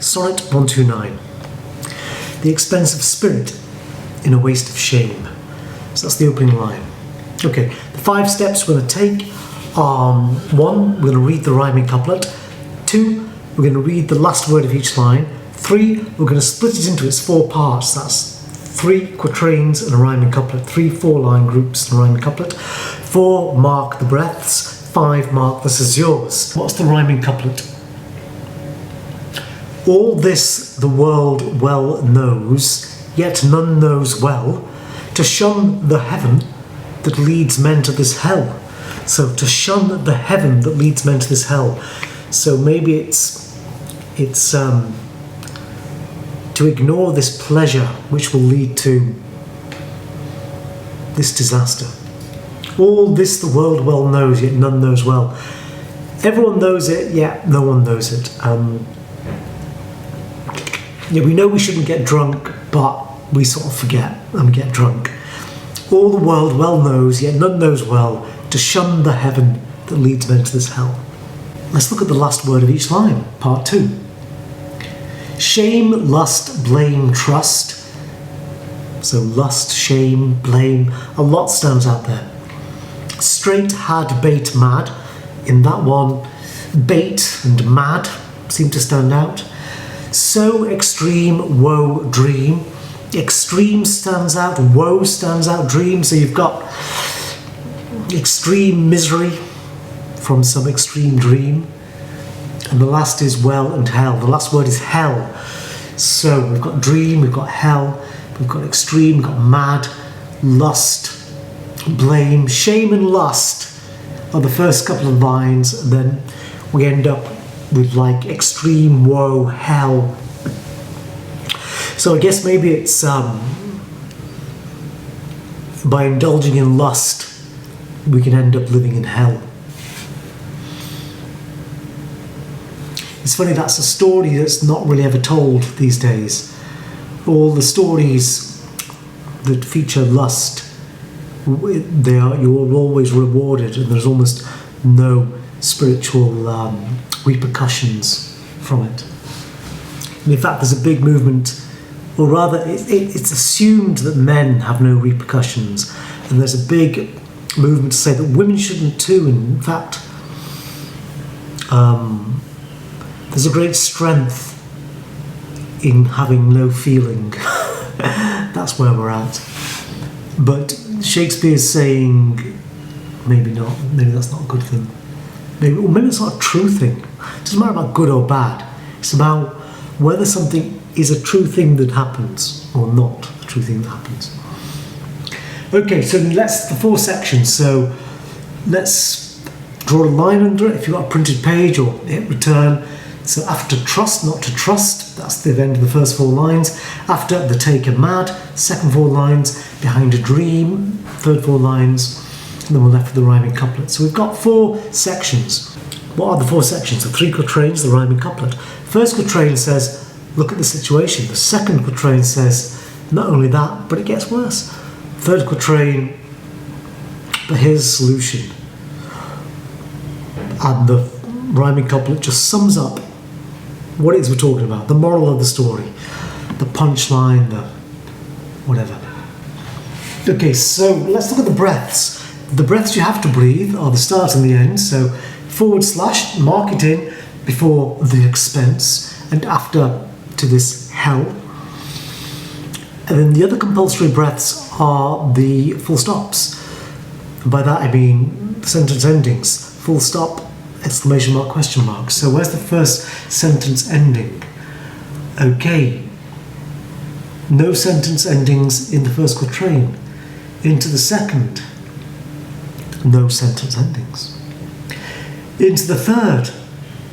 Sonnet 129. The expense of spirit in a waste of shame. So that's the opening line. Okay, the 5 steps we're going to take are 1, we're going to read the rhyming couplet. 2, we're going to read the last word of each line. 3, we're going to split it into its 4 parts. That's 3 quatrains and a rhyming couplet. 3 4-line groups and a rhyming couplet. 4, mark the breaths. 5, mark the Césures. What's the rhyming couplet? All this the world well knows, yet none knows well, to shun the heaven that leads men to this hell. So to shun the heaven that leads men to this hell. So maybe it's to ignore this pleasure which will lead to this disaster. All this the world well knows, yet none knows well. Everyone knows it, yet no one knows it. Yeah, we know we shouldn't get drunk, but we sort of forget and get drunk. All the world well knows, yet none knows well, to shun the heaven that leads men to this hell. Let's look at the last word of each line, part 2. Shame, lust, blame, trust. So lust, shame, blame, a lot stands out there. Straight, had, bait, mad. In that one, bait and mad seem to stand out. So extreme, woe, dream. Extreme stands out, woe stands out, dream. So you've got extreme misery from some extreme dream. And the last is well and hell. The last word is hell. So we've got dream, we've got hell, we've got extreme, we've got mad, lust, blame, shame and lust are the first couple of lines, and then we end up with like extreme, woe, hell. So I guess maybe it's by indulging in lust we can end up living in hell. It's funny, that's a story that's not really ever told these days. All the stories that feature lust, you're always rewarded, and there's almost no spiritual repercussions from it. And in fact, there's a big movement, or rather, it's assumed that men have no repercussions, and there's a big movement to say that women shouldn't too. And in fact, there's a great strength in having no feeling. That's where we're at. But Shakespeare's saying, maybe not, maybe that's not a good thing. Maybe it's not a true thing. It doesn't matter about good or bad. It's about whether something is a true thing that happens or not a true thing that happens. Okay, so the 4 sections. So let's draw a line under it if you've got a printed page, or hit return. So after trust, not to trust, that's the end of the first 4 lines. After the taken mad, second 4 lines. Behind a dream, third 4 lines. And then we're left with the rhyming couplet. So we've got 4 sections. What are the 4 sections? The 3 quatrains, the rhyming couplet. First quatrain says, look at the situation. The second quatrain says, not only that, but it gets worse. Third quatrain, but here's a solution. And the rhyming couplet just sums up what it is we're talking about, the moral of the story, the punchline, the whatever. Okay, so let's look at the breaths. The breaths you have to breathe are the start and the end, so / mark it in before the expense and after to this hell. And then the other compulsory breaths are the full stops. And by that I mean sentence endings, full stop, exclamation mark, question mark. So where's the first sentence ending? Okay, no sentence endings in the first quatrain. Into the second, no sentence endings. Into the third,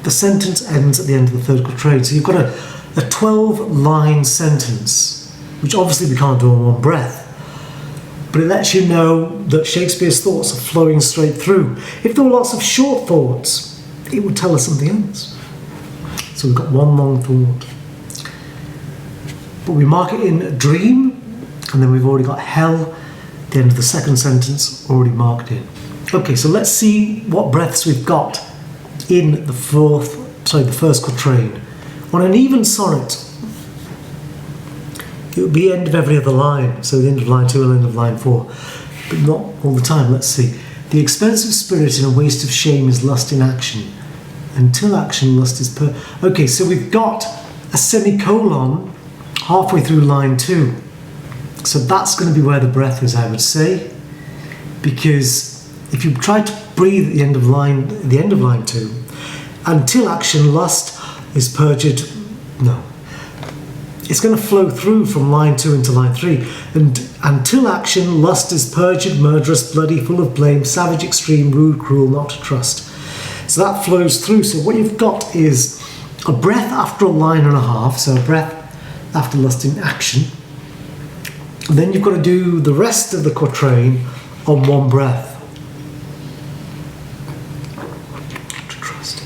the sentence ends at the end of the third quatrain. So you've got a 12-line sentence, which obviously we can't do in one breath. But it lets you know that Shakespeare's thoughts are flowing straight through. If there were lots of short thoughts, it would tell us something else. So we've got one long thought. But we mark it in dream, and then we've already got hell, the end of the second sentence, already marked in. Okay, so let's see what breaths we've got in the first quatrain. On an even sonnet, it would be end of every other line, so the end of line 2 and end of line 4, but not all the time. Let's see. The expense of spirit in a waste of shame is lust in action. Until action, lust is Okay, so we've got a semicolon halfway through line 2. So that's going to be where the breath is, I would say, because if you try to breathe at the end of line 2, until action, lust is perjured. No. It's going to flow through from line 2 into line 3. And until action, lust is perjured, murderous, bloody, full of blame, savage, extreme, rude, cruel, not to trust. So that flows through. So what you've got is a breath after a line and a half, so a breath after lust in action. And then you've got to do the rest of the quatrain on one breath. To trust.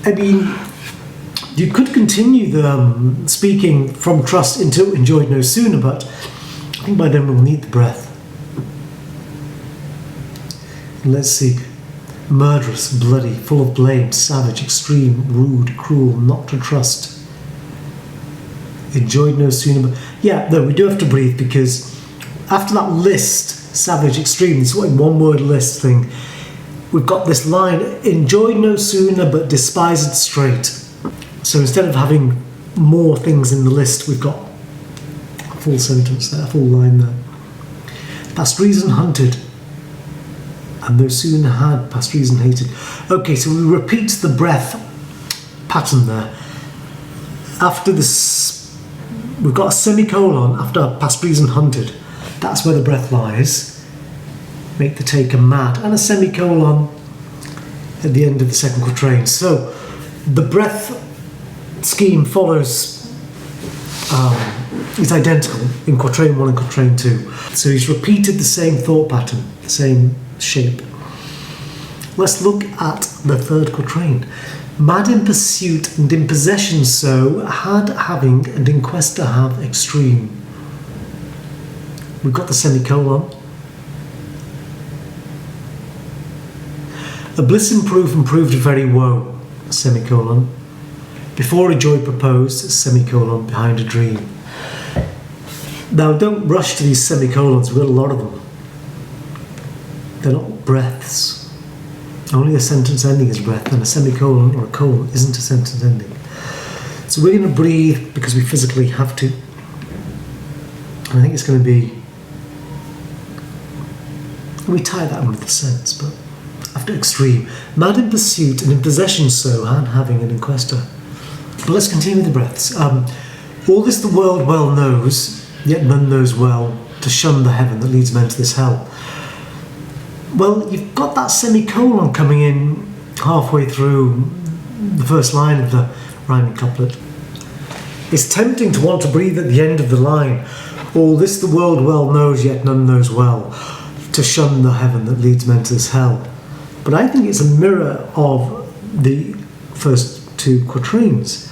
I mean, you could continue the speaking from trust into enjoyed no sooner, but I think by then we'll need the breath. Let's see. Murderous, bloody, full of blame, savage, extreme, rude, cruel, not to trust. Enjoyed no sooner, but yeah, no, we do have to breathe, because after that list, savage, extreme, it's like one word list thing, we've got this line, enjoyed no sooner but despised straight. So instead of having more things in the list, we've got a full sentence there, a full line there. Past reason hunted, and no sooner had, past reason hated. Okay, so we repeat the breath pattern there. After this, we've got a semicolon after past reason hunted. That's where the breath lies. Make the taker mad. And a semicolon at the end of the second quatrain. So the breath scheme follows, is identical in quatrain 1 and quatrain 2. So he's repeated the same thought pattern, the same shape. Let's look at the third quatrain. Mad in pursuit and in possession so, had, having, and in quest to have, extreme. We've got the semicolon. A bliss improved and proved very woe, semicolon. Before a joy proposed, semicolon, behind a dream. Now don't rush to these semicolons, we've got a lot of them. They're not breaths. Only a sentence ending is breath, and a semicolon or a colon isn't a sentence ending. So we're going to breathe because we physically have to. And I think it's going to be... We tie that with the sense, but after extreme. Mad in pursuit and in possession so, had, having, and in quest to. But let's continue the breaths. All this the world well knows, yet none knows well, to shun the heaven that leads men to this hell. Well, you've got that semicolon coming in halfway through the first line of the rhyming couplet. It's tempting to want to breathe at the end of the line. All this the world well knows, yet none knows well, to shun the heaven that leads men to this hell. But I think it's a mirror of the first two quatrains.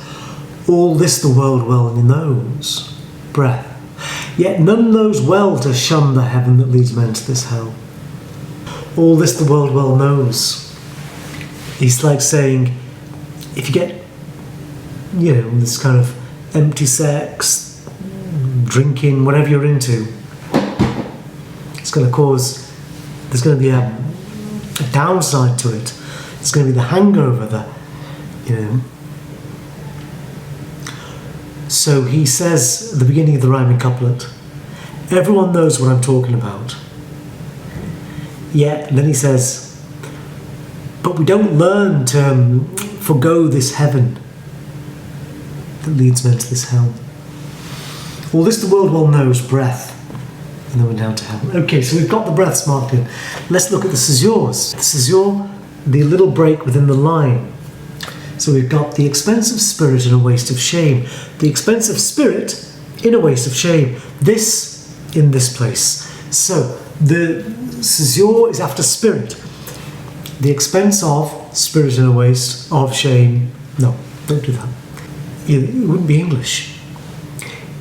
All this the world well knows, breath, yet none knows well to shun the heaven that leads men to this hell. All this the world well knows. It's like saying, if you get, this kind of empty sex, drinking, whatever you're into, it's going to cause, there's going to be a downside to it. It's going to be the hangover, So he says at the beginning of the rhyming couplet, everyone knows what I'm talking about. Yeah, and then he says, but we don't learn to forgo this heaven that leads men to this hell. All this the world well knows, breath, and then we're down to heaven. Okay, so we've got the breaths marked in. Let's look at the Césures. The Césure, the little break within the line. So we've got the expense of spirit in a waste of shame. The expense of spirit in a waste of shame. This in this place. So the Césure is after spirit. The expense of spirit in a waste of shame. No, don't do that. It wouldn't be English.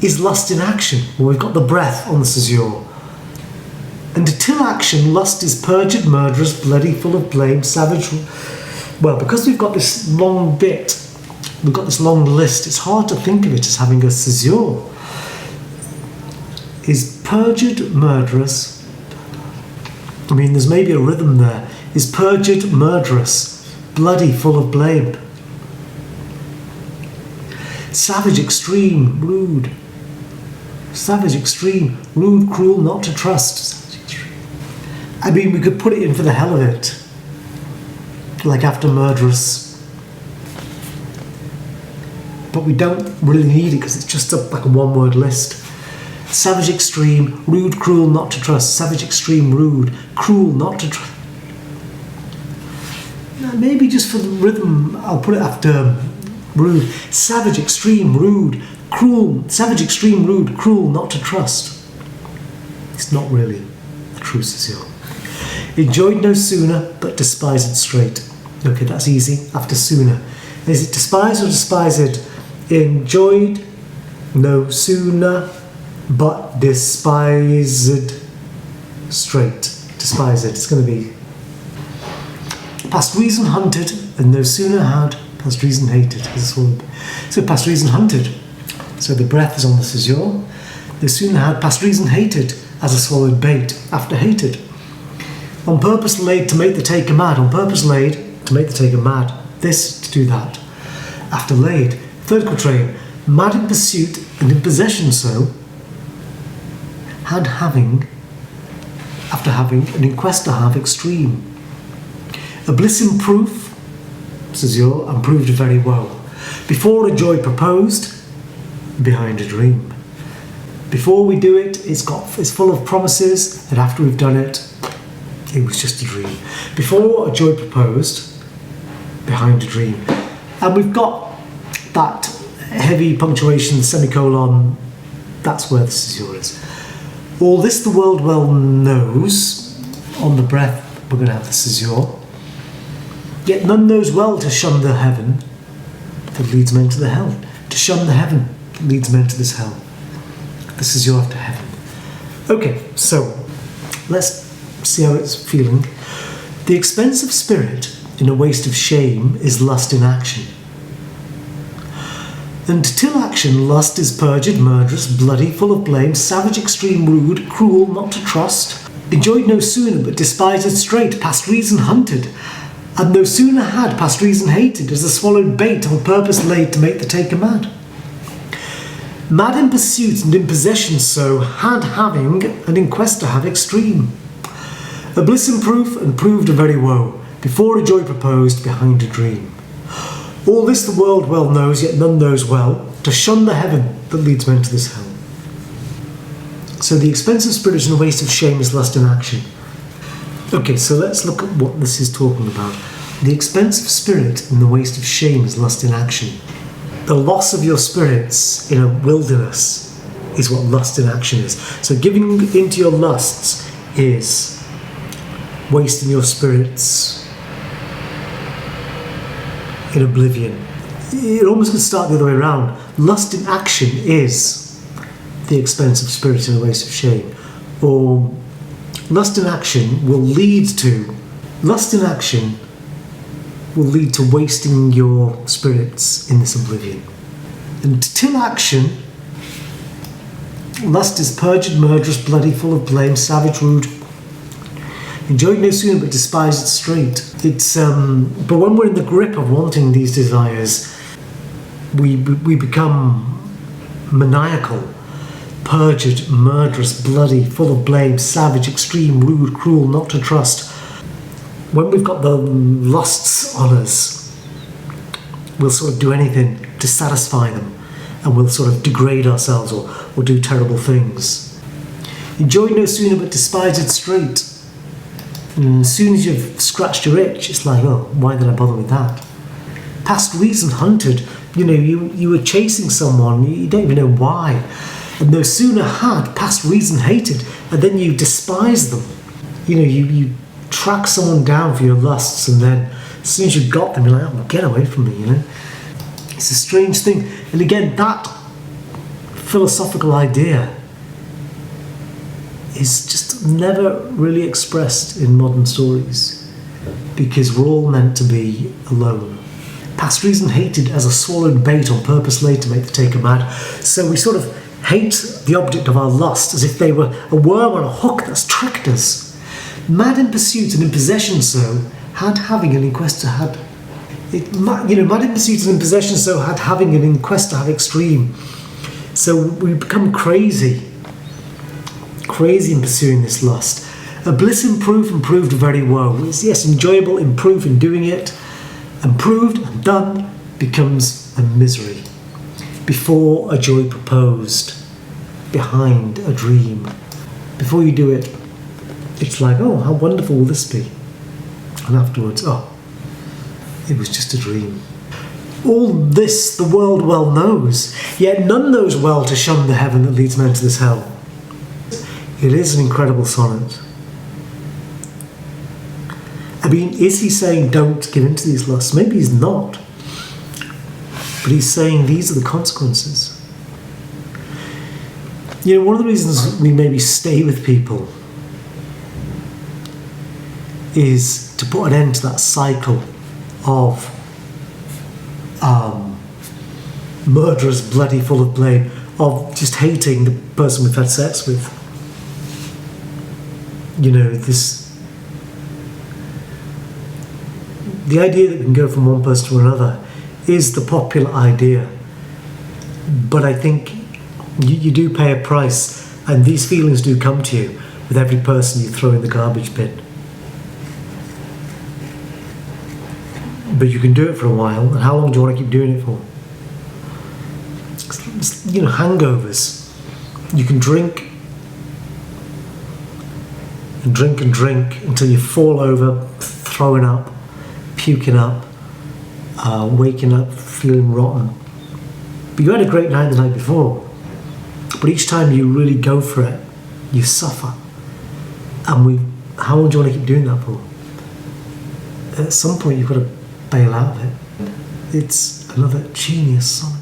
Is lust in action. Well, we've got the breath on the Césure. And until action, lust is perjured, murderous, bloody, full of blame, savage, Well, because we've got this long bit, we've got this long list, it's hard to think of it as having a caesure. Is perjured, murderous, I mean, there's maybe a rhythm there. Is perjured, murderous, bloody, full of blame. Savage, extreme, rude. Savage, extreme, rude, cruel, not to trust. I mean, we could put it in for the hell of it. Like after murderous. But we don't really need it because it's just like a one-word list. Savage, extreme, rude, cruel, not to trust. Savage, extreme, rude, cruel, not to trust. Maybe just for the rhythm, I'll put it after rude. Savage, extreme, rude, cruel. Savage, extreme, rude, cruel, not to trust. It's not really the true caesure. Enjoyed no sooner, but despised straight. Okay, that's easy. After sooner. Is it despised or despised? Enjoyed no sooner, but despised straight. Despised. It's going to be past reason hunted, and no sooner had, past reason hated. So past reason hunted. So the breath is on the caesure. No sooner had, past reason hated, as a swallowed bait, after hated. On purpose laid to make the taker mad. On purpose laid to make the taker mad. This to do that. After laid. Third quatrain. Mad in pursuit and in possession so. Had having. After having. And in quest to have extreme. A bliss in proof. Caesure. And proved very woe. Before a joy proposed. Behind a dream. Before we do it, it's full of promises that after we've done it, it was just a dream. Before a joy proposed, behind a dream. And we've got that heavy punctuation, semicolon, that's where the caesure is. All this the world well knows, on the breath we're going to have the caesure. Yet none knows well to shun the heaven that leads men to the hell. To shun the heaven that leads men to this hell. The caesure after heaven. Okay, so let's see how it's feeling. The expense of spirit in a waste of shame is lust in action. And till action, lust is perjured, murderous, bloody, full of blame, savage, extreme, rude, cruel, not to trust, enjoyed no sooner, but despised straight, past reason hunted, and no sooner had, past reason hated, as a swallowed bait on purpose laid to make the taker mad. Mad in pursuit and in possession so, had having, and in quest to have extreme. A bliss in proof and proved a very woe, before a joy proposed, behind a dream. All this the world well knows, yet none knows well, to shun the heaven that leads men to this hell. So the expense of spirit and a waste of shame is lust in action. Okay, so let's look at what this is talking about. The expense of spirit and the waste of shame is lust in action. The loss of your spirits in a wilderness is what lust in action is. So giving into your lusts is wasting your spirits in oblivion. It almost can start the other way around. Lust in action is the expense of spirit and a waste of shame. Or lust in action will lead to wasting your spirits in this oblivion. And till action, lust is perjured, murderous, bloody, full of blame, savage, rude, enjoyed no sooner but despised straight. It's but when we're in the grip of wanting these desires, we become maniacal, perjured, murderous, bloody, full of blame, savage, extreme, rude, cruel, not to trust. When we've got the lusts on us, we'll sort of do anything to satisfy them, and we'll sort of degrade ourselves or do terrible things. Enjoyed no sooner but despised straight. And as soon as you've scratched your itch, it's like, oh, why did I bother with that? Past reason hunted, you were chasing someone, you don't even know why. And no sooner had, past reason hated, and then you despise them. You track someone down for your lusts, and then as soon as you've got them, you're like, oh, get away from me, It's a strange thing. And again, that philosophical idea is just never really expressed in modern stories. because we're all meant to be alone. Past reason hated as a swallowed bait on purpose laid to make the taker mad. So we sort of hate the object of our lust as if they were a worm on a hook that's tricked us. Mad in pursuit and in possession so, had having and in quest to had. Mad in pursuit and in possession so, had having and in quest to have extreme. So we become crazy in pursuing this lust. A bliss in proof and proved very woe. It's, yes, enjoyable in proof in doing it, and proved and done becomes a misery. Before a joy proposed, behind a dream. Before you do it, it's like, oh, how wonderful will this be? And afterwards, oh, it was just a dream. All this the world well knows, yet none knows well to shun the heaven that leads men to this hell. It is an incredible sonnet. I mean, is he saying don't give in to these lusts? Maybe he's not. But he's saying these are the consequences. One of the reasons we maybe stay with people is to put an end to that cycle of murderous, bloody, full of blame, of just hating the person we've had sex with. The idea that we can go from one person to another is the popular idea. But I think you do pay a price, and these feelings do come to you with every person you throw in the garbage bin. But you can do it for a while, and how long do you want to keep doing it for? Hangovers. You can drink and drink and drink until you fall over, throwing up, puking up, waking up feeling rotten. But you had a great night the night before. But each time you really go for it, you suffer. And how long do you want to keep doing that for? At some point you've got to bail out of it. It's another genius sonnet.